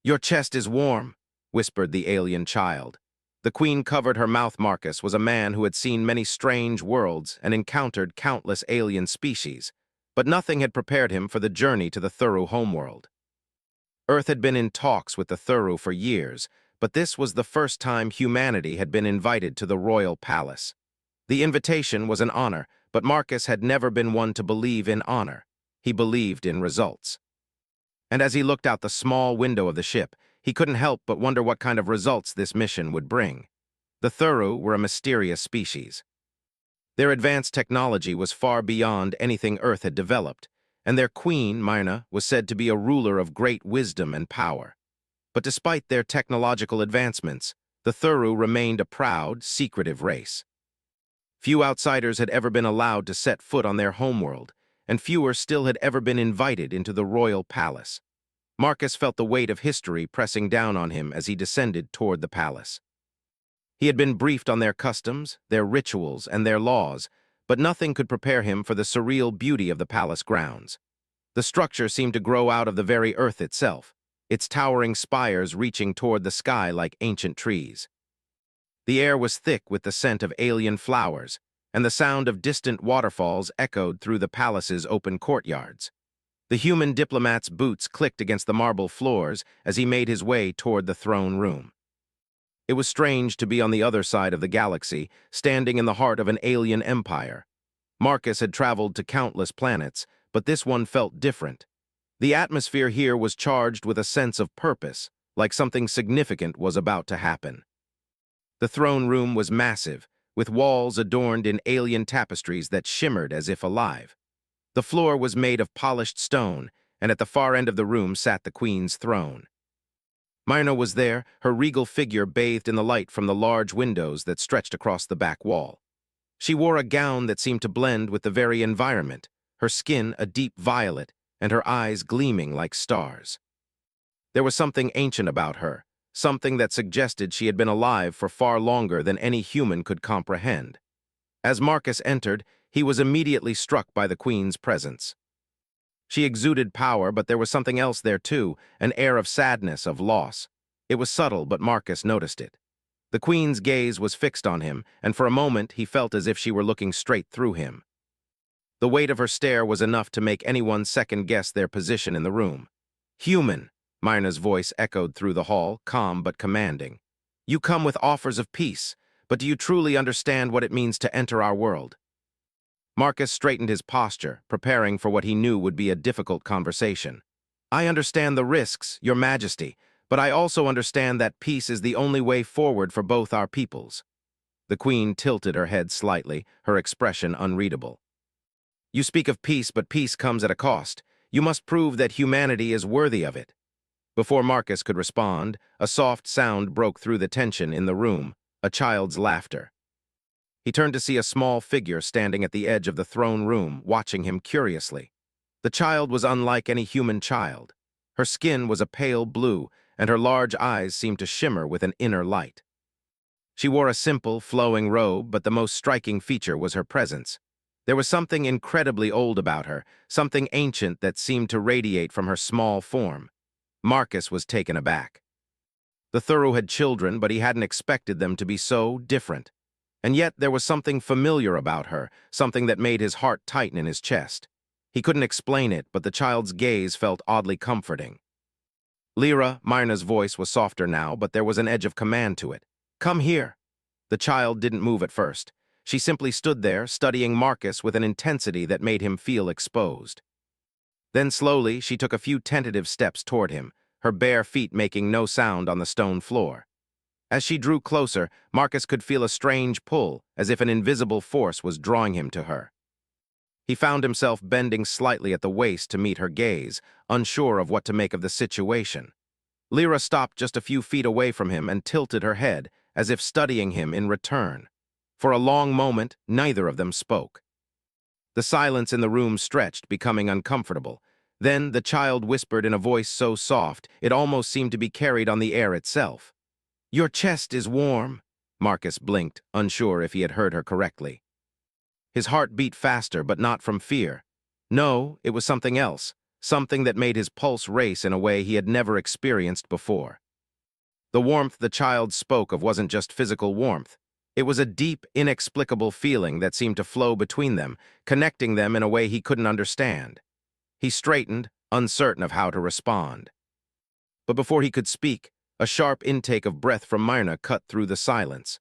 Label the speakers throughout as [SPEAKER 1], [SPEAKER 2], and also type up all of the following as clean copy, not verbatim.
[SPEAKER 1] "Your chest is warm," whispered the alien child. The queen covered her mouth. Marcus was a man who had seen many strange worlds and encountered countless alien species, but nothing had prepared him for the journey to the Thuru homeworld. Earth had been in talks with the Thuru for years, but this was the first time humanity had been invited to the royal palace. The invitation was an honor, but Marcus had never been one to believe in honor. He believed in results. And as he looked out the small window of the ship, he couldn't help but wonder what kind of results this mission would bring. The Thuru were a mysterious species. Their advanced technology was far beyond anything Earth had developed, and their queen, Myrna, was said to be a ruler of great wisdom and power. But despite their technological advancements, the Thuru remained a proud, secretive race. Few outsiders had ever been allowed to set foot on their homeworld, and fewer still had ever been invited into the royal palace. Marcus felt the weight of history pressing down on him as he descended toward the palace. He had been briefed on their customs, their rituals, and their laws, but nothing could prepare him for the surreal beauty of the palace grounds. The structure seemed to grow out of the very earth itself, its towering spires reaching toward the sky like ancient trees. The air was thick with the scent of alien flowers, and the sound of distant waterfalls echoed through the palace's open courtyards. The human diplomat's boots clicked against the marble floors as he made his way toward the throne room. It was strange to be on the other side of the galaxy, standing in the heart of an alien empire. Marcus had traveled to countless planets, but this one felt different. The atmosphere here was charged with a sense of purpose, like something significant was about to happen. The throne room was massive, with walls adorned in alien tapestries that shimmered as if alive. The floor was made of polished stone, and at the far end of the room sat the queen's throne. Myrna was there, her regal figure bathed in the light from the large windows that stretched across the back wall. She wore a gown that seemed to blend with the very environment, her skin a deep violet, and her eyes gleaming like stars. There was something ancient about her, something that suggested she had been alive for far longer than any human could comprehend. As Marcus entered, he was immediately struck by the queen's presence. She exuded power, but there was something else there too, an air of sadness, of loss. It was subtle, but Marcus noticed it. The queen's gaze was fixed on him, and for a moment he felt as if she were looking straight through him. The weight of her stare was enough to make anyone second-guess their position in the room. "Human," Myrna's voice echoed through the hall, calm but commanding. "You come with offers of peace, but do you truly understand what it means to enter our world?" Marcus straightened his posture, preparing for what he knew would be a difficult conversation. "I understand the risks, Your Majesty, but I also understand that peace is the only way forward for both our peoples." The queen tilted her head slightly, her expression unreadable. "You speak of peace, but peace comes at a cost. You must prove that humanity is worthy of it." Before Marcus could respond, a soft sound broke through the tension in the room, a child's laughter. He turned to see a small figure standing at the edge of the throne room, watching him curiously. The child was unlike any human child. Her skin was a pale blue, and her large eyes seemed to shimmer with an inner light. She wore a simple, flowing robe, but the most striking feature was her presence. There was something incredibly old about her, something ancient that seemed to radiate from her small form. Marcus was taken aback. The Thuru had children, but he hadn't expected them to be so different. And yet there was something familiar about her, something that made his heart tighten in his chest. He couldn't explain it, but the child's gaze felt oddly comforting. "Lyra," Myrna's voice was softer now, but there was an edge of command to it. "Come here." The child didn't move at first. She simply stood there, studying Marcus with an intensity that made him feel exposed. Then slowly, she took a few tentative steps toward him, her bare feet making no sound on the stone floor. As she drew closer, Marcus could feel a strange pull, as if an invisible force was drawing him to her. He found himself bending slightly at the waist to meet her gaze, unsure of what to make of the situation. Lyra stopped just a few feet away from him and tilted her head, as if studying him in return. For a long moment, neither of them spoke. The silence in the room stretched, becoming uncomfortable. Then the child whispered in a voice so soft, it almost seemed to be carried on the air itself. "Your chest is warm." Marcus blinked, unsure if he had heard her correctly. His heart beat faster, but not from fear. No, it was something else, something that made his pulse race in a way he had never experienced before. The warmth the child spoke of wasn't just physical warmth. It was a deep, inexplicable feeling that seemed to flow between them, connecting them in a way he couldn't understand. He straightened, uncertain of how to respond. But before he could speak, a sharp intake of breath from Myrna cut through the silence.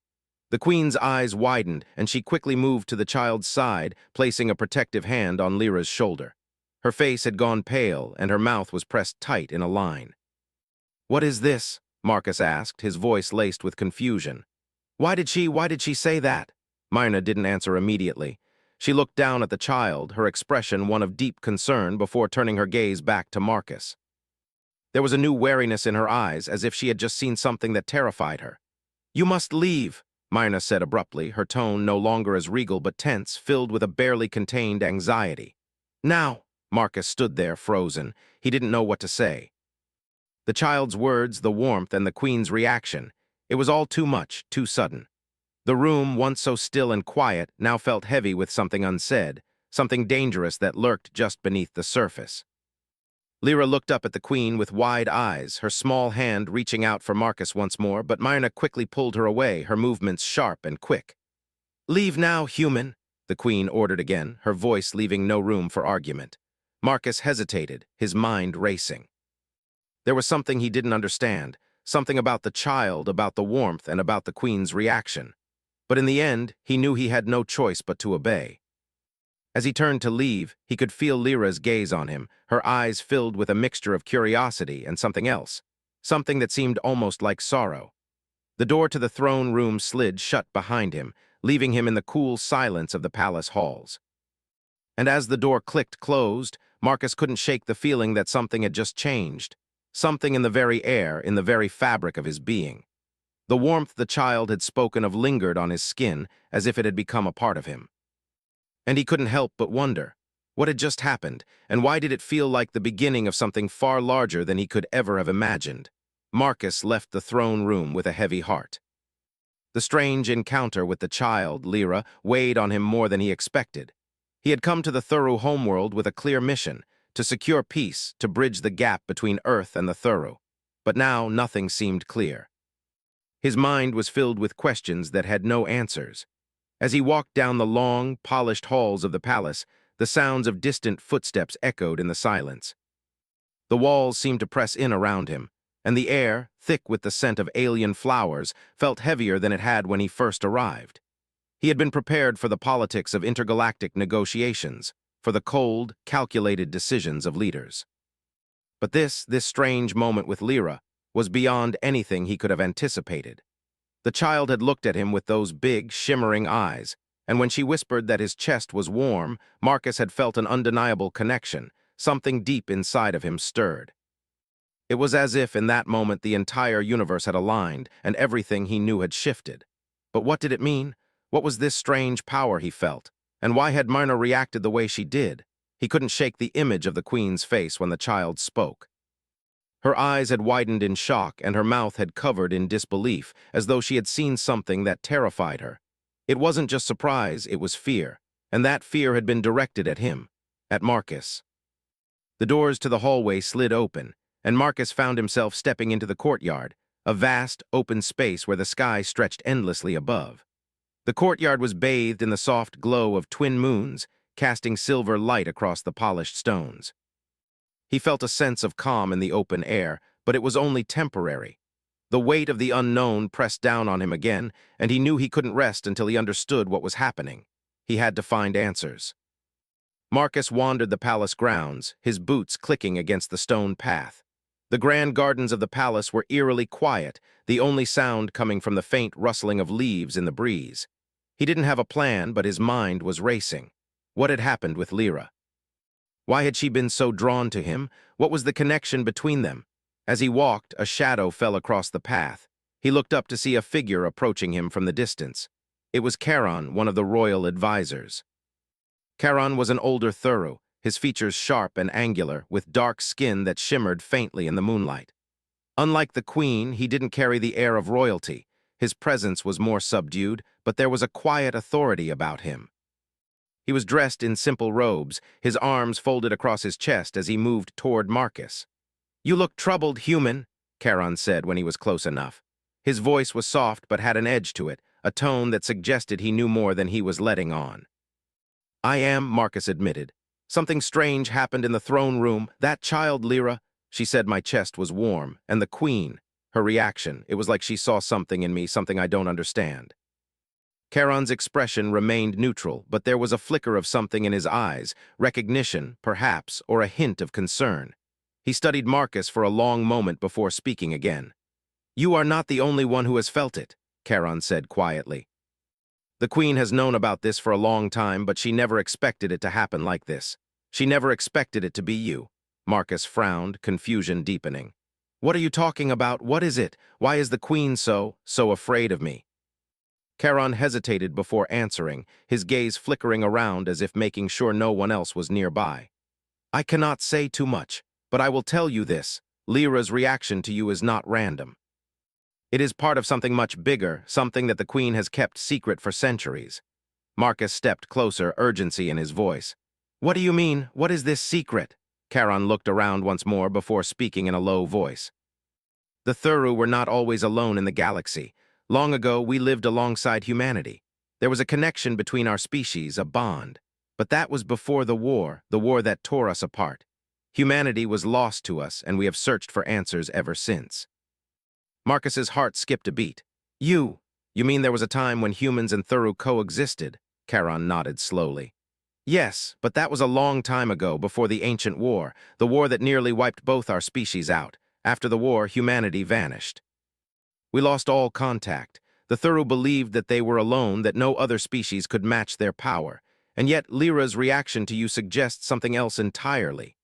[SPEAKER 1] The queen's eyes widened, and she quickly moved to the child's side, placing a protective hand on Lyra's shoulder. Her face had gone pale, and her mouth was pressed tight in a line. "What is this?" Marcus asked, his voice laced with confusion. Why did she say that?" Myrna didn't answer immediately. She looked down at the child, her expression one of deep concern before turning her gaze back to Marcus. There was a new wariness in her eyes, as if she had just seen something that terrified her. "You must leave," Myrna said abruptly, her tone no longer as regal but tense, filled with a barely contained anxiety. "Now." Marcus stood there, frozen. He didn't know what to say. The child's words, the warmth, and the queen's reaction. It was all too much, too sudden. The room, once so still and quiet, now felt heavy with something unsaid, something dangerous that lurked just beneath the surface. Lyra looked up at the queen with wide eyes, her small hand reaching out for Marcus once more, but Myrna quickly pulled her away, her movements sharp and quick. "Leave now, human," the queen ordered again, her voice leaving no room for argument. Marcus hesitated, his mind racing. There was something he didn't understand, something about the child, about the warmth, and about the queen's reaction. But in the end, he knew he had no choice but to obey. As he turned to leave, he could feel Lyra's gaze on him, her eyes filled with a mixture of curiosity and something else, something that seemed almost like sorrow. The door to the throne room slid shut behind him, leaving him in the cool silence of the palace halls. And as the door clicked closed, Marcus couldn't shake the feeling that something had just changed. Something in the very air, in the very fabric of his being. The warmth the child had spoken of lingered on his skin, as if it had become a part of him. And he couldn't help but wonder, what had just happened, and why did it feel like the beginning of something far larger than he could ever have imagined? Marcus left the throne room with a heavy heart. The strange encounter with the child, Lyra, weighed on him more than he expected. He had come to the Thuru homeworld with a clear mission, to secure peace, to bridge the gap between Earth and the Thuru. But now nothing seemed clear. His mind was filled with questions that had no answers. As he walked down the long, polished halls of the palace, the sounds of distant footsteps echoed in the silence. The walls seemed to press in around him, and the air, thick with the scent of alien flowers, felt heavier than it had when he first arrived. He had been prepared for the politics of intergalactic negotiations, for the cold, calculated decisions of leaders. But this strange moment with Lyra was beyond anything he could have anticipated. The child had looked at him with those big, shimmering eyes, and when she whispered that his chest was warm, Marcus had felt an undeniable connection. Something deep inside of him stirred. It was as if in that moment the entire universe had aligned and everything he knew had shifted. But what did it mean? What was this strange power he felt? And why had Myrna reacted the way she did? He couldn't shake the image of the queen's face when the child spoke. Her eyes had widened in shock and her mouth had covered in disbelief, as though she had seen something that terrified her. It wasn't just surprise, it was fear, and that fear had been directed at him, at Marcus. The doors to the hallway slid open, and Marcus found himself stepping into the courtyard, a vast, open space where the sky stretched endlessly above. The courtyard was bathed in the soft glow of twin moons, casting silver light across the polished stones. He felt a sense of calm in the open air, but it was only temporary. The weight of the unknown pressed down on him again, and he knew he couldn't rest until he understood what was happening. He had to find answers. Marcus wandered the palace grounds, his boots clicking against the stone path. The grand gardens of the palace were eerily quiet, the only sound coming from the faint rustling of leaves in the breeze. He didn't have a plan, but his mind was racing. What had happened with Lyra? Why had she been so drawn to him? What was the connection between them? As he walked, a shadow fell across the path. He looked up to see a figure approaching him from the distance. It was Charon, one of the royal advisors. Charon was an older Thuru, his features sharp and angular, with dark skin that shimmered faintly in the moonlight. Unlike the queen, he didn't carry the air of royalty. His presence was more subdued, but there was a quiet authority about him. He was dressed in simple robes, his arms folded across his chest as he moved toward Marcus. "You look troubled, human," Charon said when he was close enough. His voice was soft but had an edge to it, a tone that suggested he knew more than he was letting on. "I am," Marcus admitted. "Something strange happened in the throne room. That child, Lyra," she said. My chest was warm. And the queen, her reaction, it was like she saw something in me, something I don't understand. Charon's expression remained neutral, but there was a flicker of something in his eyes, recognition, perhaps, or a hint of concern. He studied Marcus for a long moment before speaking again. "You are not the only one who has felt it," Charon said quietly. "The queen has known about this for a long time, but she never expected it to happen like this. She never expected it to be you." Marcus frowned, confusion deepening. "What are you talking about? What is it? Why is the queen so afraid of me?" Charon hesitated before answering, his gaze flickering around as if making sure no one else was nearby. "I cannot say too much, but I will tell you this. Lyra's reaction to you is not random. It is part of something much bigger, something that the queen has kept secret for centuries." Marcus stepped closer, urgency in his voice. "What do you mean? What is this secret?" Charon looked around once more before speaking in a low voice. "The Thuru were not always alone in the galaxy. Long ago, we lived alongside humanity. There was a connection between our species, a bond. But that was before the war that tore us apart. Humanity was lost to us, and we have searched for answers ever since." Marcus's heart skipped a beat. You mean there was a time when humans and Thuru coexisted?" Charon nodded slowly. "Yes, but that was a long time ago, before the ancient war, the war that nearly wiped both our species out. After the war, humanity vanished. We lost all contact. The Thuru believed that they were alone, that no other species could match their power. And yet Lyra's reaction to you suggests something else entirely."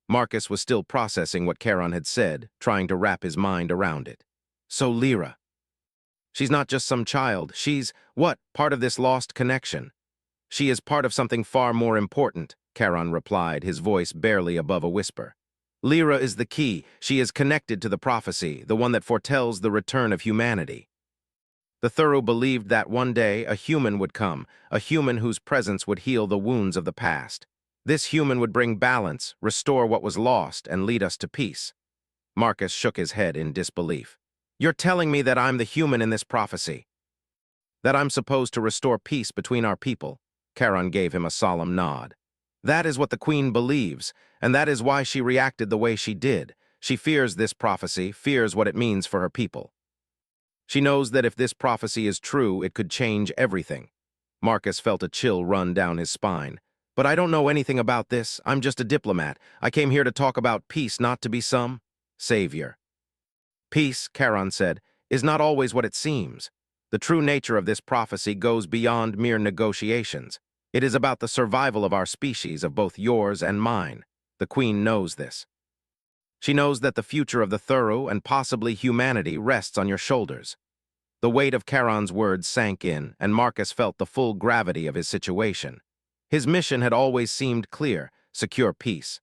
[SPEAKER 1] Marcus was still processing what Charon had said, trying to wrap his mind around it. "So Lyra, she's not just some child. She's, what, part of this lost connection?" "She is part of something far more important," Charon replied, his voice barely above a whisper. "Lyra is the key. She is connected to the prophecy, the one that foretells the return of humanity. The Thuru believed that one day a human would come, a human whose presence would heal the wounds of the past. This human would bring balance, restore what was lost, and lead us to peace." Marcus shook his head in disbelief. "You're telling me that I'm the human in this prophecy? That I'm supposed to restore peace between our people?" Charon gave him a solemn nod. "That is what the queen believes, and that is why she reacted the way she did. She fears this prophecy, fears what it means for her people. She knows that if this prophecy is true, it could change everything." Marcus felt a chill run down his spine. "But I don't know anything about this. I'm just a diplomat. I came here to talk about peace, not to be some savior." "Peace," Charon said, "is not always what it seems. The true nature of this prophecy goes beyond mere negotiations. It is about the survival of our species, of both yours and mine. The queen knows this. She knows that the future of the Thuru and possibly humanity rests on your shoulders." The weight of Charon's words sank in, and Marcus felt the full gravity of his situation. His mission had always seemed clear: secure peace.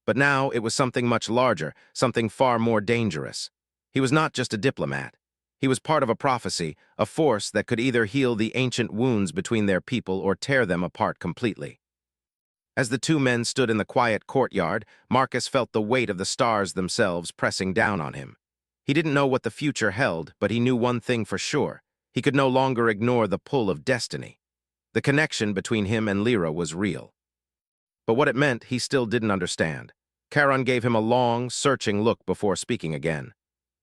[SPEAKER 1] But now it was something much larger, something far more dangerous. He was not just a diplomat. He was part of a prophecy, a force that could either heal the ancient wounds between their people or tear them apart completely. As the two men stood in the quiet courtyard, Marcus felt the weight of the stars themselves pressing down on him. He didn't know what the future held, but he knew one thing for sure. He could no longer ignore the pull of destiny. The connection between him and Lyra was real. But what it meant, he still didn't understand. Charon gave him a long, searching look before speaking again.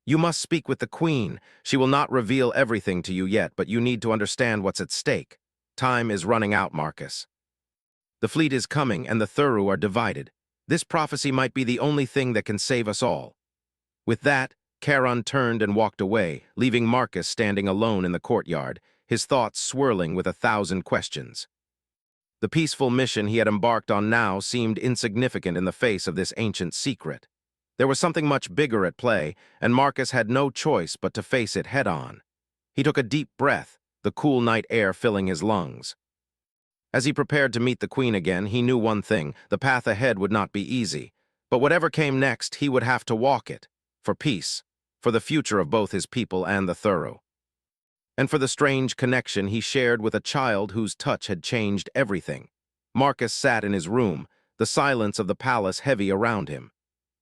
[SPEAKER 1] "You must speak with the queen. She will not reveal everything to you yet, but you need to understand what's at stake. Time is running out, Marcus. The fleet is coming, and the Thuru are divided. This prophecy might be the only thing that can save us all." With that, Charon turned and walked away, leaving Marcus standing alone in the courtyard, his thoughts swirling with 1,000 questions. The peaceful mission he had embarked on now seemed insignificant in the face of this ancient secret. There was something much bigger at play, and Marcus had no choice but to face it head-on. He took a deep breath, the cool night air filling his lungs. As he prepared to meet the queen again, he knew one thing: the path ahead would not be easy. But whatever came next, he would have to walk it. For peace, for the future of both his people and the Thuru. and for the strange connection he shared with a child whose touch had changed everything. Marcus sat in his room, the silence of the palace heavy around him.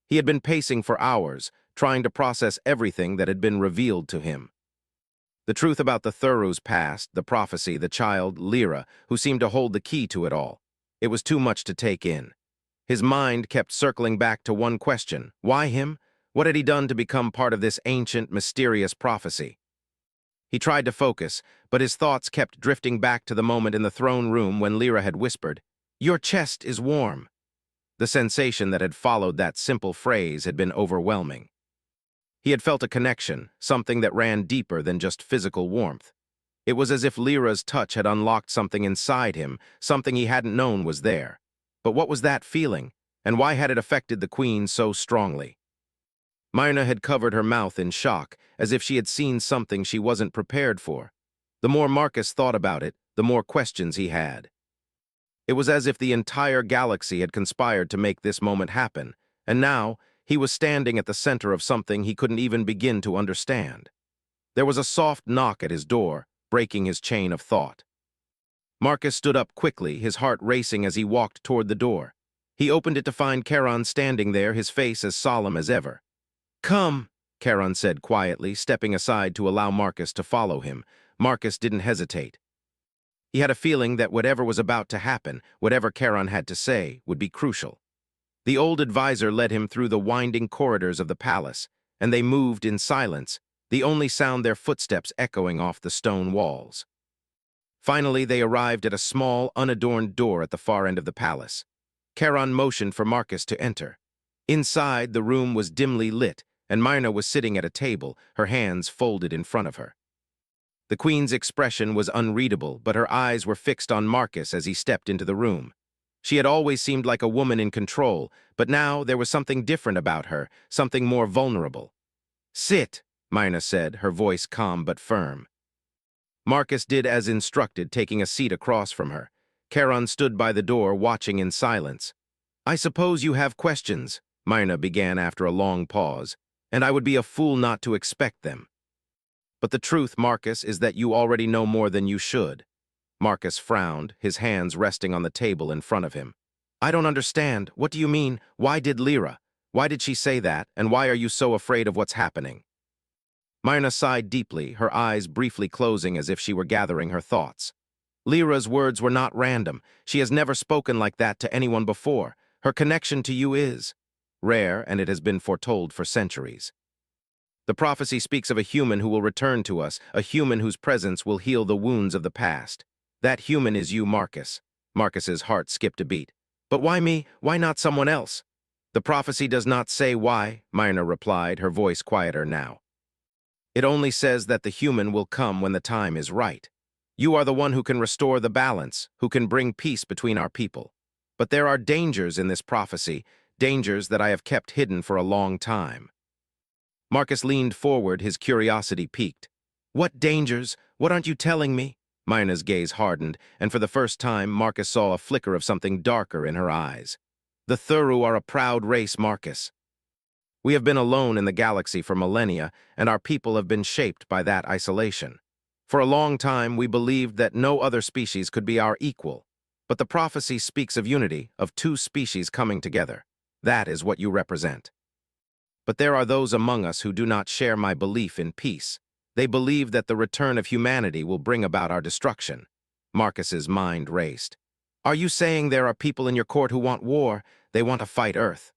[SPEAKER 1] He had been pacing for hours, trying to process everything that had been revealed to him. The truth about the Thuru's past, the prophecy, the child, Lyra, who seemed to hold the key to it all. It was too much to take in. His mind kept circling back to one question. Why him? What had he done to become part of this ancient, mysterious prophecy? He tried to focus, but his thoughts kept drifting back to the moment in the throne room when Lyra had whispered, "Your chest is warm." The sensation that had followed that simple phrase had been overwhelming. He had felt a connection, something that ran deeper than just physical warmth. It was as if Lyra's touch had unlocked something inside him, something he hadn't known was there. But what was that feeling, and why had it affected the queen so strongly? Myrna had covered her mouth in shock, as if she had seen something she wasn't prepared for. The more Marcus thought about it, the more questions he had. It was as if the entire galaxy had conspired to make this moment happen, and now he was standing at the center of something he couldn't even begin to understand. There was a soft knock at his door, breaking his chain of thought. Marcus stood up quickly, his heart racing as he walked toward the door. He opened it to find Charon standing there, his face as solemn as ever. "Come," Charon said quietly, stepping aside to allow Marcus to follow him. Marcus didn't hesitate. He had a feeling that whatever was about to happen, whatever Charon had to say, would be crucial. The old advisor led him through the winding corridors of the palace, and they moved in silence, the only sound their footsteps echoing off the stone walls. Finally, they arrived at a small, unadorned door at the far end of the palace. Charon motioned for Marcus to enter. Inside, the room was dimly lit, and Myrna was sitting at a table, her hands folded in front of her. The queen's expression was unreadable, but her eyes were fixed on Marcus as he stepped into the room. She had always seemed like a woman in control, but now there was something different about her, something more vulnerable. "Sit," Myrna said, her voice calm but firm. Marcus did as instructed, taking a seat across from her. Charon stood by the door, watching in silence. "I suppose you have questions," Myrna began after a long pause, "and I would be a fool not to expect them. But the truth, Marcus, is that you already know more than you should." Marcus frowned, his hands resting on the table in front of him. "I don't understand. What do you mean? Why did Lyra? Why did she say that, and why are you so afraid of what's happening?" Myrna sighed deeply, her eyes briefly closing as if she were gathering her thoughts. "Lyra's words were not random. She has never spoken like that to anyone before. Her connection to you is rare, and it has been foretold for centuries. The prophecy speaks of a human who will return to us, a human whose presence will heal the wounds of the past. That human is you, Marcus." Marcus's heart skipped a beat. "But why me? Why not someone else?" "The prophecy does not say why," Myrna replied, her voice quieter now. "It only says that the human will come when the time is right. You are the one who can restore the balance, who can bring peace between our people. But there are dangers in this prophecy, dangers that I have kept hidden for a long time." Marcus leaned forward, his curiosity piqued. "What dangers? What aren't you telling me?" Myrna's gaze hardened, and for the first time Marcus saw a flicker of something darker in her eyes. "The Thuru are a proud race, Marcus. We have been alone in the galaxy for millennia, and our people have been shaped by that isolation. For a long time, we believed that no other species could be our equal. But the prophecy speaks of unity, of two species coming together. That is what you represent. But there are those among us who do not share my belief in peace. They believe that the return of humanity will bring about our destruction." Marcus's mind raced. "Are you saying there are people in your court who want war? They want to fight Earth?"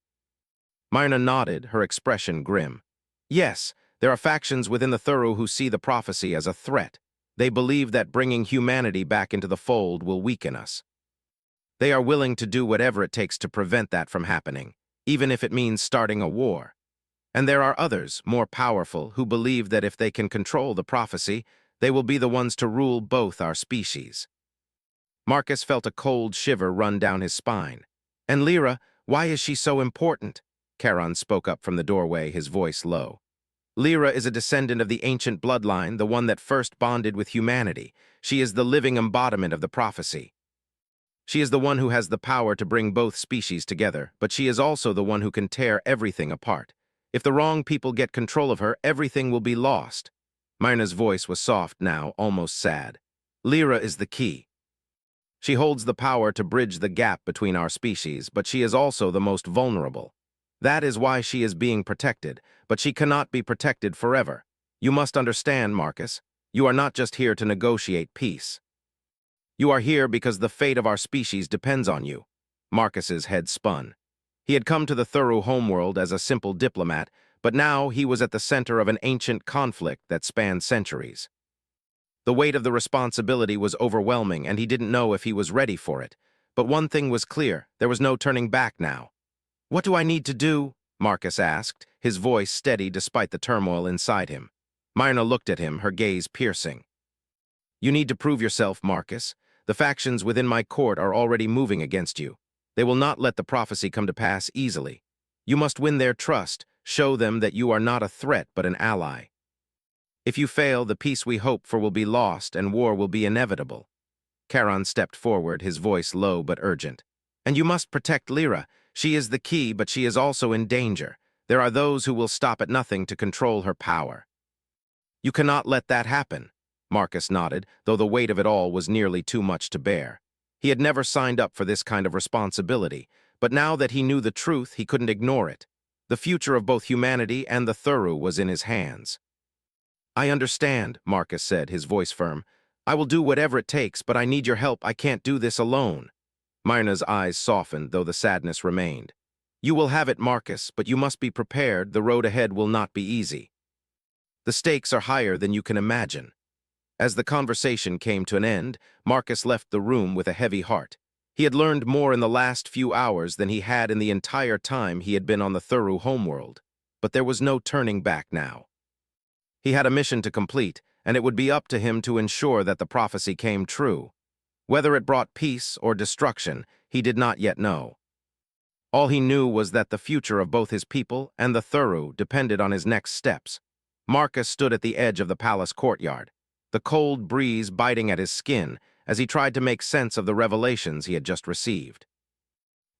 [SPEAKER 1] Myrna nodded, her expression grim. "Yes, there are factions within the Thuru who see the prophecy as a threat. They believe that bringing humanity back into the fold will weaken us. They are willing to do whatever it takes to prevent that from happening, even if it means starting a war. And there are others, more powerful, who believe that if they can control the prophecy, they will be the ones to rule both our species." Marcus felt a cold shiver run down his spine. "And Lyra, why is she so important?" Charon spoke up from the doorway, his voice low. "Lyra is a descendant of the ancient bloodline, the one that first bonded with humanity. She is the living embodiment of the prophecy. She is the one who has the power to bring both species together, but she is also the one who can tear everything apart. If the wrong people get control of her, everything will be lost." Myrna's voice was soft now, almost sad. Lyra is the key. She holds the power to bridge the gap between our species, but she is also the most vulnerable. That is why she is being protected, but she cannot be protected forever. You must understand, Marcus. You are not just here to negotiate peace. You are here because the fate of our species depends on you. Marcus's head spun. He had come to the Thuru homeworld as a simple diplomat, but now he was at the center of an ancient conflict that spanned centuries. The weight of the responsibility was overwhelming, and he didn't know if he was ready for it. But one thing was clear, there was no turning back now. "What do I need to do?" Marcus asked, his voice steady despite the turmoil inside him. Myrna looked at him, her gaze piercing. "You need to prove yourself, Marcus. The factions within my court are already moving against you. They will not let the prophecy come to pass easily. You must win their trust, show them that you are not a threat but an ally. If you fail, the peace we hope for will be lost and war will be inevitable." Charon stepped forward, his voice low but urgent. "And you must protect Lyra. She is the key, but she is also in danger. There are those who will stop at nothing to control her power." "You cannot let that happen." Marcus nodded, though the weight of it all was nearly too much to bear. He had never signed up for this kind of responsibility, but now that he knew the truth, he couldn't ignore it. The future of both humanity and the Thuru was in his hands. "I understand," Marcus said, his voice firm. "I will do whatever it takes, but I need your help. I can't do this alone." Myrna's eyes softened, though the sadness remained. "You will have it, Marcus, but you must be prepared. The road ahead will not be easy. The stakes are higher than you can imagine." As the conversation came to an end, Marcus left the room with a heavy heart. He had learned more in the last few hours than he had in the entire time he had been on the Thuru homeworld. But there was no turning back now. He had a mission to complete, and it would be up to him to ensure that the prophecy came true. Whether it brought peace or destruction, he did not yet know. All he knew was that the future of both his people and the Thuru depended on his next steps. Marcus stood at the edge of the palace courtyard, the cold breeze biting at his skin as he tried to make sense of the revelations he had just received.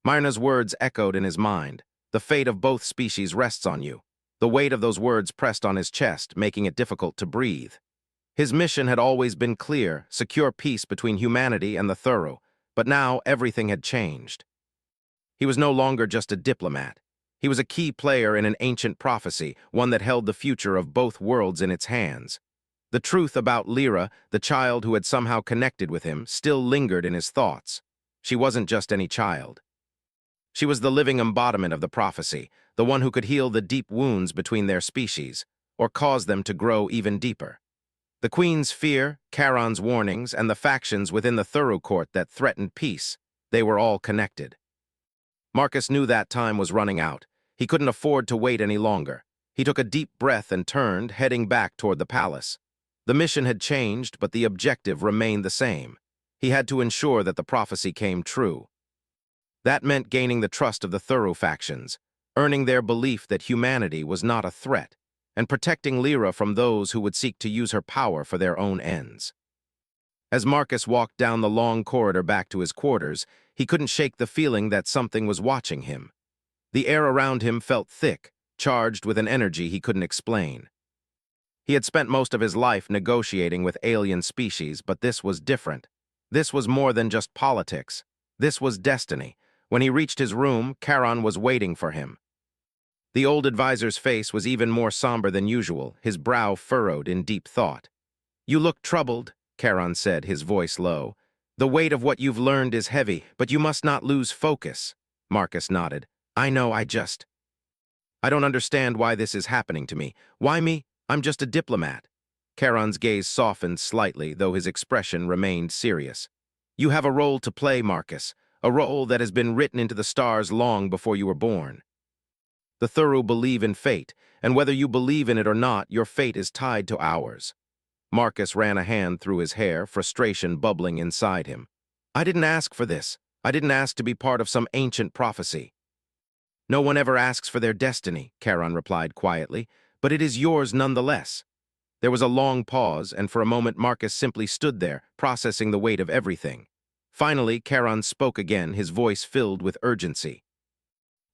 [SPEAKER 1] Myrna's words echoed in his mind. "The fate of both species rests on you." The weight of those words pressed on his chest, making it difficult to breathe. His mission had always been clear: secure peace between humanity and the Thuru, but now everything had changed. He was no longer just a diplomat. He was a key player in an ancient prophecy, one that held the future of both worlds in its hands. The truth about Lyra, the child who had somehow connected with him, still lingered in his thoughts. She wasn't just any child. She was the living embodiment of the prophecy, the one who could heal the deep wounds between their species, or cause them to grow even deeper. The Queen's fear, Charon's warnings, and the factions within the Thuru court that threatened peace, they were all connected. Marcus knew that time was running out. He couldn't afford to wait any longer. He took a deep breath and turned, heading back toward the palace. The mission had changed, but the objective remained the same. He had to ensure that the prophecy came true. That meant gaining the trust of the Thuru factions, earning their belief that humanity was not a threat, and protecting Lyra from those who would seek to use her power for their own ends. As Marcus walked down the long corridor back to his quarters, he couldn't shake the feeling that something was watching him. The air around him felt thick, charged with an energy he couldn't explain. He had spent most of his life negotiating with alien species, but this was different. This was more than just politics. This was destiny. When he reached his room, Charon was waiting for him. The old advisor's face was even more somber than usual, his brow furrowed in deep thought. "You look troubled," Charon said, his voice low. "The weight of what you've learned is heavy, but you must not lose focus." Marcus nodded. "I know, I don't understand why this is happening to me. Why me? I'm just a diplomat." Charon's gaze softened slightly, though his expression remained serious. "You have a role to play, Marcus, a role that has been written into the stars long before you were born. The Thuru believe in fate, and whether you believe in it or not, your fate is tied to ours." Marcus ran a hand through his hair, frustration bubbling inside him. "I didn't ask for this. I didn't ask to be part of some ancient prophecy." "No one ever asks for their destiny," Charon replied quietly, "but it is yours nonetheless." There was a long pause, and for a moment Marcus simply stood there, processing the weight of everything. Finally, Charon spoke again, his voice filled with urgency.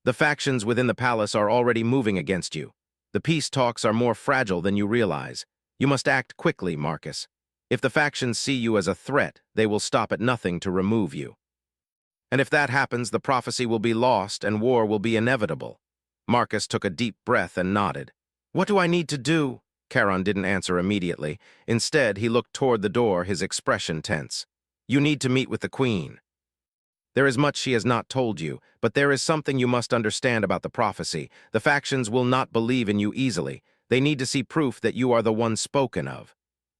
[SPEAKER 1] "The factions within the palace are already moving against you. The peace talks are more fragile than you realize. You must act quickly, Marcus. If the factions see you as a threat, they will stop at nothing to remove you. And if that happens, the prophecy will be lost and war will be inevitable. Marcus took a deep breath and nodded. What do I need to do? Charon didn't answer immediately. Instead, he looked toward the door, his expression tense. You need to meet with the queen. There is much she has not told you, but there is something you must understand about the prophecy. The factions will not believe in you easily. They need to see proof that you are the one spoken of.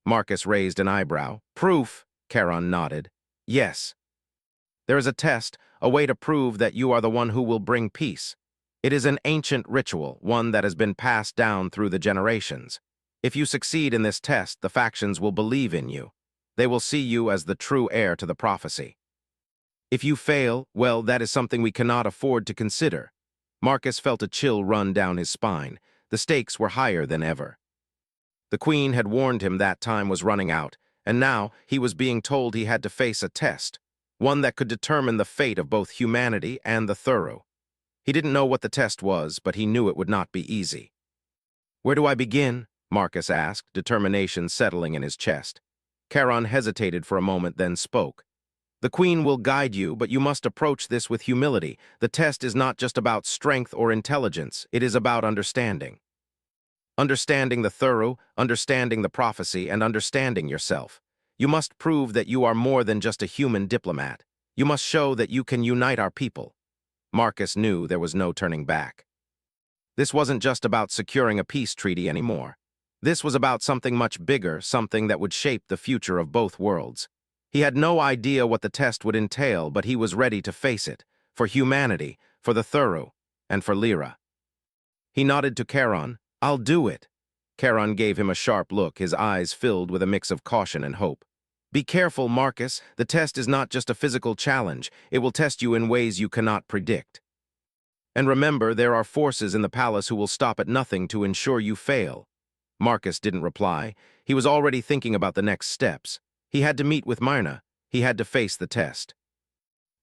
[SPEAKER 1] Marcus raised an eyebrow. Proof? Charon nodded. Yes. There is a test, a way to prove that you are the one who will bring peace. It is an ancient ritual, one that has been passed down through the generations. If you succeed in this test, the factions will believe in you. They will see you as the true heir to the prophecy. If you fail, well, that is something we cannot afford to consider. Marcus felt a chill run down his spine. The stakes were higher than ever. The queen had warned him that time was running out, and now he was being told he had to face a test, one that could determine the fate of both humanity and the Thuru. He didn't know what the test was, but he knew it would not be easy. Where do I begin? Marcus asked, determination settling in his chest. Charon hesitated for a moment, then spoke. The queen will guide you, but you must approach this with humility. The test is not just about strength or intelligence, it is about understanding. Understanding the Thuru, understanding the prophecy, and understanding yourself. You must prove that you are more than just a human diplomat. You must show that you can unite our people. Marcus knew there was no turning back. This wasn't just about securing a peace treaty anymore. This was about something much bigger, something that would shape the future of both worlds. He had no idea what the test would entail, but he was ready to face it, for humanity, for the Thuru, and for Lyra. He nodded to Charon. I'll do it. Charon gave him a sharp look, his eyes filled with a mix of caution and hope. Be careful, Marcus. The test is not just a physical challenge. It will test you in ways you cannot predict. And remember, there are forces in the palace who will stop at nothing to ensure you fail. Marcus didn't reply. He was already thinking about the next steps. He had to meet with Myrna. He had to face the test.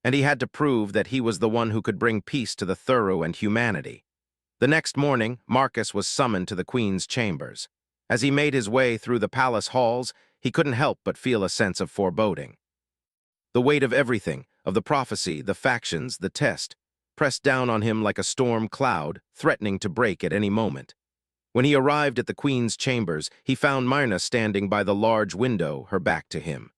[SPEAKER 1] And he had to prove that he was the one who could bring peace to the Thuru and humanity. The next morning, Marcus was summoned to the queen's chambers. As he made his way through the palace halls, he couldn't help but feel a sense of foreboding. The weight of everything, of the prophecy, the factions, the test, pressed down on him like a storm cloud, threatening to break at any moment. When he arrived at the queen's chambers, he found Myrna standing by the large window, her back to him.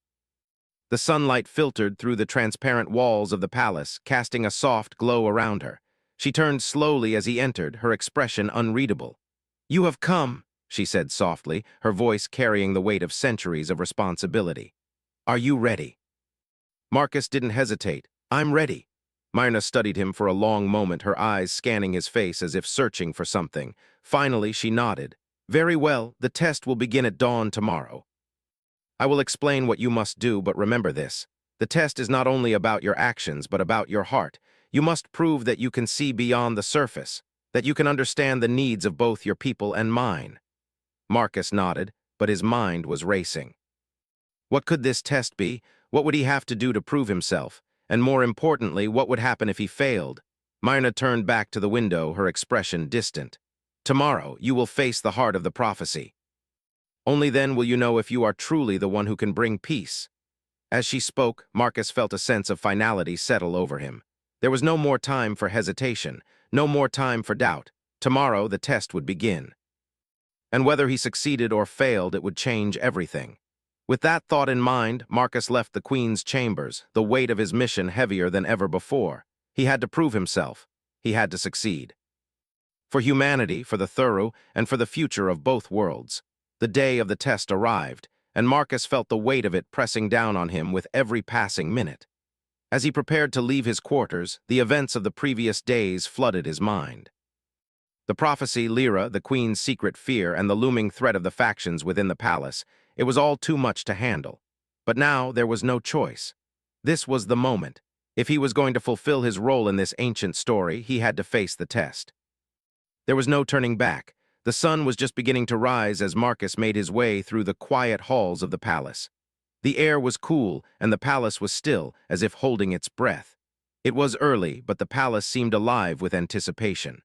[SPEAKER 1] The sunlight filtered through the transparent walls of the palace, casting a soft glow around her. She turned slowly as he entered, her expression unreadable. You have come, she said softly, her voice carrying the weight of centuries of responsibility. Are you ready? Marcus didn't hesitate. I'm ready. Myrna studied him for a long moment, her eyes scanning his face as if searching for something. Finally, she nodded. Very well, the test will begin at dawn tomorrow. I will explain what you must do, but remember this. The test is not only about your actions, but about your heart. You must prove that you can see beyond the surface, that you can understand the needs of both your people and mine. Marcus nodded, but his mind was racing. What could this test be? What would he have to do to prove himself? And more importantly, what would happen if he failed? Myrna turned back to the window, her expression distant. Tomorrow, you will face the heart of the prophecy. Only then will you know if you are truly the one who can bring peace. As she spoke, Marcus felt a sense of finality settle over him. There was no more time for hesitation, no more time for doubt. Tomorrow, the test would begin. And whether he succeeded or failed, it would change everything. With that thought in mind, Marcus left the queen's chambers, the weight of his mission heavier than ever before. He had to prove himself. He had to succeed. For humanity, for the Thuru, and for the future of both worlds. The day of the test arrived, and Marcus felt the weight of it pressing down on him with every passing minute. As he prepared to leave his quarters, the events of the previous days flooded his mind. The prophecy, Lyra, the queen's secret fear, and the looming threat of the factions within the palace, it was all too much to handle. But now there was no choice. This was the moment. If he was going to fulfill his role in this ancient story, he had to face the test. There was no turning back. The sun was just beginning to rise as Marcus made his way through the quiet halls of the palace. The air was cool, and the palace was still, as if holding its breath. It was early, but the palace seemed alive with anticipation.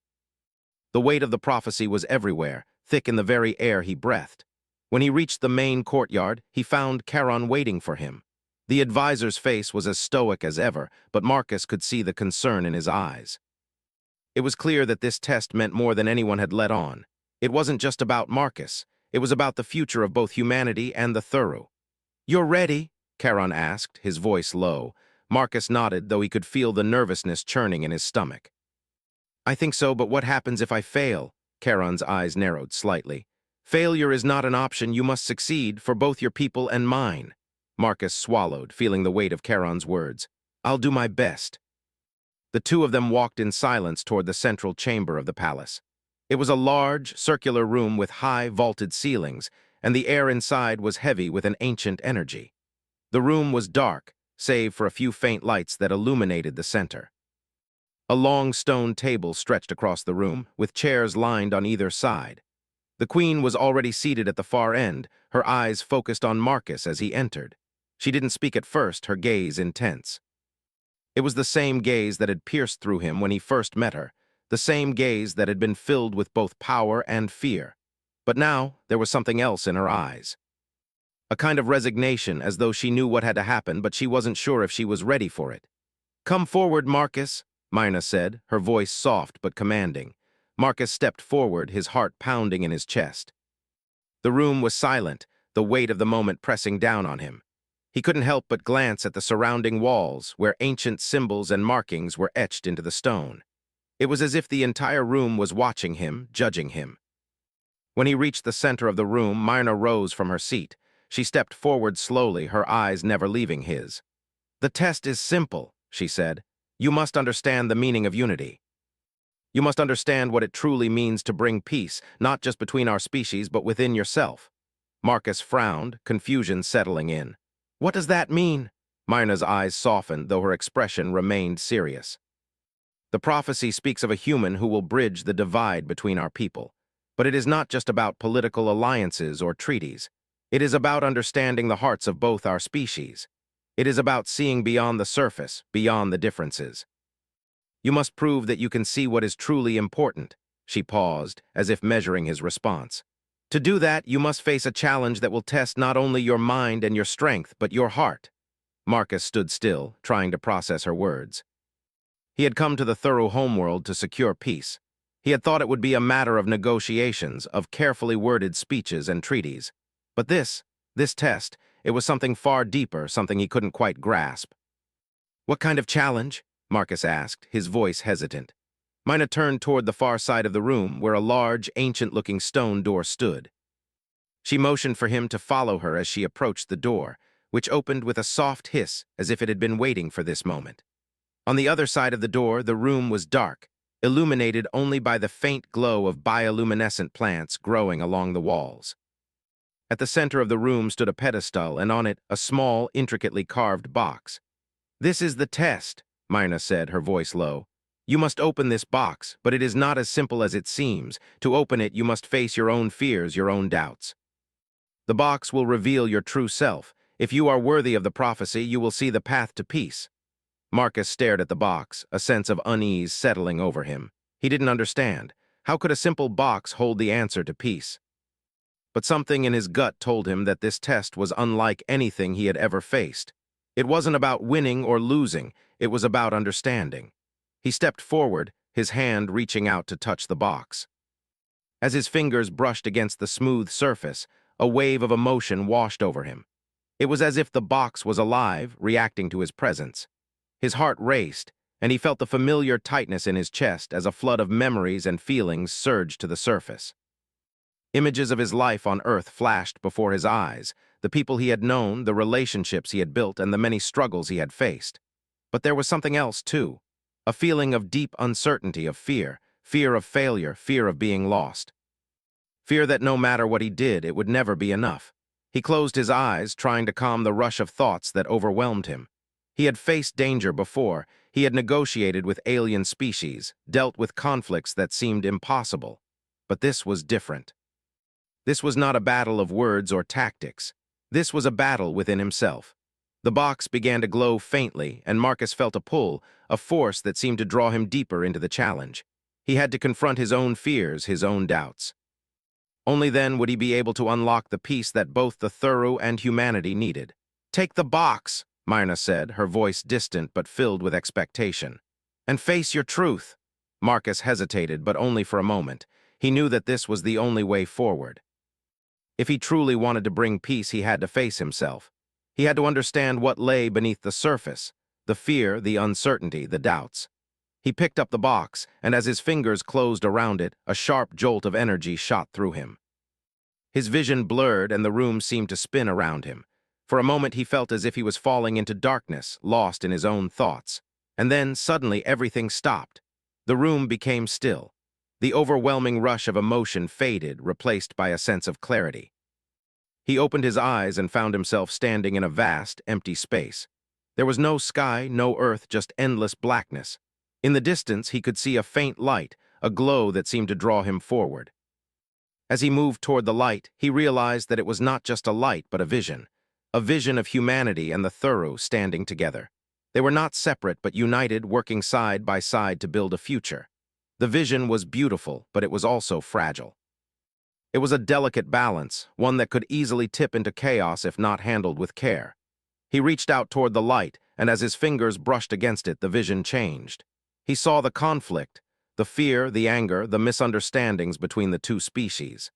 [SPEAKER 1] The weight of the prophecy was everywhere, thick in the very air he breathed. When he reached the main courtyard, he found Charon waiting for him. The advisor's face was as stoic as ever, but Marcus could see the concern in his eyes. It was clear that this test meant more than anyone had let on. It wasn't just about Marcus. It was about the future of both humanity and the Thuru. "You're ready?" Charon asked, his voice low. Marcus nodded, though he could feel the nervousness churning in his stomach. "I think so, but what happens if I fail?" Charon's eyes narrowed slightly. "Failure is not an option. You must succeed, for both your people and mine." Marcus swallowed, feeling the weight of Charon's words. "I'll do my best." The two of them walked in silence toward the central chamber of the palace. It was a large, circular room with high, vaulted ceilings, and the air inside was heavy with an ancient energy. The room was dark, save for a few faint lights that illuminated the center. A long stone table stretched across the room, with chairs lined on either side. The queen was already seated at the far end, her eyes focused on Marcus as he entered. She didn't speak at first, her gaze intense. It was the same gaze that had pierced through him when he first met her, the same gaze that had been filled with both power and fear. But now there was something else in her eyes. A kind of resignation, as though she knew what had to happen, but she wasn't sure if she was ready for it. "Come forward, Marcus," Mina said, her voice soft but commanding. Marcus stepped forward, his heart pounding in his chest. The room was silent, the weight of the moment pressing down on him. He couldn't help but glance at the surrounding walls, where ancient symbols and markings were etched into the stone. It was as if the entire room was watching him, judging him. When he reached the center of the room, Myrna rose from her seat. She stepped forward slowly, her eyes never leaving his. "The test is simple," she said. "You must understand the meaning of unity. You must understand what it truly means to bring peace, not just between our species, but within yourself." Marcus frowned, confusion settling in. "What does that mean?" Myrna's eyes softened, though her expression remained serious. "The prophecy speaks of a human who will bridge the divide between our people. But it is not just about political alliances or treaties. It is about understanding the hearts of both our species. It is about seeing beyond the surface, beyond the differences. You must prove that you can see what is truly important." She paused, as if measuring his response. "To do that, you must face a challenge that will test not only your mind and your strength, but your heart." Marcus stood still, trying to process her words. He had come to the Thuru homeworld to secure peace. He had thought it would be a matter of negotiations, of carefully worded speeches and treaties. But this test, it was something far deeper, something he couldn't quite grasp. "What kind of challenge?" Marcus asked, his voice hesitant. Mina turned toward the far side of the room, where a large, ancient-looking stone door stood. She motioned for him to follow her as she approached the door, which opened with a soft hiss, as if it had been waiting for this moment. On the other side of the door, the room was dark, illuminated only by the faint glow of bioluminescent plants growing along the walls. At the center of the room stood a pedestal, and on it a small, intricately carved box. "This is the test," Myrna said, her voice low. "You must open this box, but it is not as simple as it seems. To open it, you must face your own fears, your own doubts. The box will reveal your true self. If you are worthy of the prophecy, you will see the path to peace." Marcus stared at the box, a sense of unease settling over him. He didn't understand. How could a simple box hold the answer to peace? But something in his gut told him that this test was unlike anything he had ever faced. It wasn't about winning or losing, it was about understanding. He stepped forward, his hand reaching out to touch the box. As his fingers brushed against the smooth surface, a wave of emotion washed over him. It was as if the box was alive, reacting to his presence. His heart raced, and he felt the familiar tightness in his chest as a flood of memories and feelings surged to the surface. Images of his life on Earth flashed before his eyes, the people he had known, the relationships he had built, and the many struggles he had faced. But there was something else, too. A feeling of deep uncertainty, of fear of failure, fear of being lost. Fear that no matter what he did, it would never be enough. He closed his eyes, trying to calm the rush of thoughts that overwhelmed him. He had faced danger before. He had negotiated with alien species, dealt with conflicts that seemed impossible. But this was different. This was not a battle of words or tactics. This was a battle within himself. The box began to glow faintly, and Marcus felt a pull, a force that seemed to draw him deeper into the challenge. He had to confront his own fears, his own doubts. Only then would he be able to unlock the peace that both the Thuru and humanity needed. "Take the box," Myrna said, her voice distant but filled with expectation. "And face your truth." Marcus hesitated, but only for a moment. He knew that this was the only way forward. If he truly wanted to bring peace, he had to face himself. He had to understand what lay beneath the surface, the fear, the uncertainty, the doubts. He picked up the box, and as his fingers closed around it, a sharp jolt of energy shot through him. His vision blurred and the room seemed to spin around him. For a moment he felt as if he was falling into darkness, lost in his own thoughts. And then, suddenly, everything stopped. The room became still. The overwhelming rush of emotion faded, replaced by a sense of clarity. He opened his eyes and found himself standing in a vast, empty space. There was no sky, no earth, just endless blackness. In the distance, he could see a faint light, a glow that seemed to draw him forward. As he moved toward the light, he realized that it was not just a light, but a vision of humanity and the Thuru standing together. They were not separate, but united, working side by side to build a future. The vision was beautiful, but it was also fragile. It was a delicate balance, one that could easily tip into chaos if not handled with care. He reached out toward the light, and as his fingers brushed against it, the vision changed. He saw the conflict, the fear, the anger, the misunderstandings between the two species.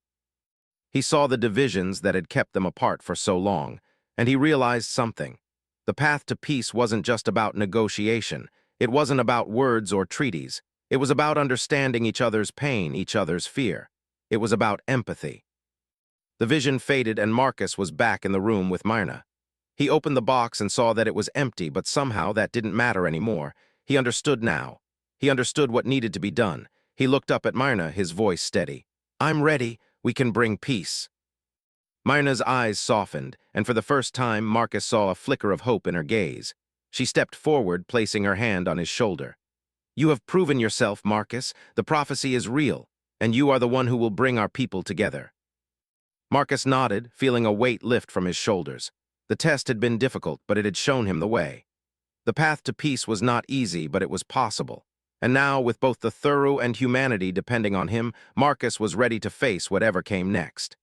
[SPEAKER 1] He saw the divisions that had kept them apart for so long, and he realized something. The path to peace wasn't just about negotiation. It wasn't about words or treaties. It was about understanding each other's pain, each other's fear. It was about empathy. The vision faded and Marcus was back in the room with Myrna. He opened the box and saw that it was empty, but somehow that didn't matter anymore. He understood now. He understood what needed to be done. He looked up at Myrna, his voice steady. "I'm ready. We can bring peace." Myrna's eyes softened, and for the first time Marcus saw a flicker of hope in her gaze. She stepped forward, placing her hand on his shoulder. "You have proven yourself, Marcus. The prophecy is real, and you are the one who will bring our people together." Marcus nodded, feeling a weight lift from his shoulders. The test had been difficult, but it had shown him the way. The path to peace was not easy, but it was possible. And now, with both the Thuru and humanity depending on him, Marcus was ready to face whatever came next.